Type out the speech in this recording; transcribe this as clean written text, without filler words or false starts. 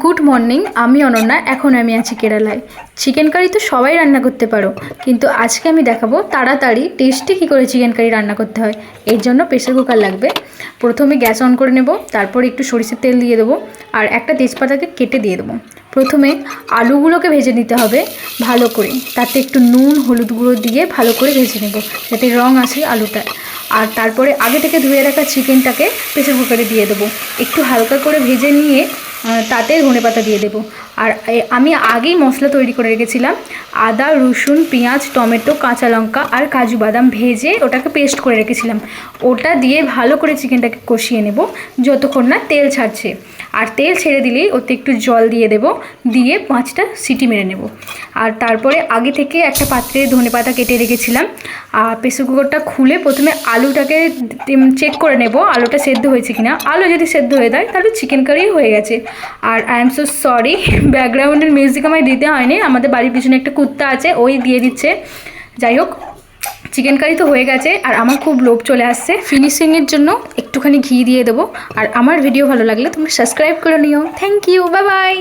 Good morning, আমি অনন্যা। এখন আমি আছি কেরালায়। চিকেন কারি তো সবাই রান্না করতে পারো, কিন্তু আজকে আমি দেখাবো তাড়াতাড়ি টেস্টি কী করে চিকেন কারি রান্না করতে হয়। এর জন্য প্রেসার কুকার লাগবে। প্রথমে গ্যাস অন করে নেব, তারপর একটু সরিষার তেল দিয়ে দেবো আর একটা তেজপাতাকে কেটে দিয়ে দেবো। প্রথমে আলুগুলোকে ভেজে নিতে হবে ভালো করে, তাতে একটু নুন হলুদ গুঁড়ো দিয়ে ভালো করে ভেজে নেব যাতে রং আসে আলুটা। আর তারপরে আগে থেকে ধুয়ে রাখা চিকেনটাকে প্রেসার কুকারে দিয়ে দেবো, একটু হালকা করে ভেজে নিয়ে তাতে ধনেপাতা দিয়ে দেবো। আর আমি আগেই মশলা তৈরি করে রেখেছিলাম, আদা রসুন পেঁয়াজ টমেটো কাঁচা লঙ্কা আর কাজু বাদাম ভেজে ওটাকে পেস্ট করে রেখেছিলাম। ওটা দিয়ে ভালো করে চিকেনটাকে কষিয়ে নেব যতক্ষণ না তেল ছাড়ছে। আর তেল ছেড়ে দিলেই ওতে একটু জল দিয়ে দেব, দিয়ে 5টা সিটি মেরে নেব। আর তারপরে আগে থেকে একটা পাত্রে ধনেপাতা কেটে রেখেছিলাম। আর প্রেসার কুকারটা খুলে প্রথমে আলুটাকে চেক করে নেব আলুটা সেদ্ধ হয়েছে কিনা। আলু যদি সেদ্ধ হয়ে যায় তাহলে চিকেন কারি হয়ে গেছে। আর আই এম সো সরি, ব্যাকগ্রাউন্ডের মিউজিক আমায় দিতে হয়নি, আমাদের বাড়ির পিছনে একটা কুত্তা আছে, ওই দিয়ে দিচ্ছে। যাই হোক, চিকেন কারি তো হয়ে গেছে আর আমার খুব লোভ চলে আসছে। ফিনিশিংয়ের জন্য একটুখানি ঘি দিয়ে দেবো। আর আমার ভিডিও ভালো লাগলে তোমরা সাবস্ক্রাইব করে নিও। Thank you, bye by.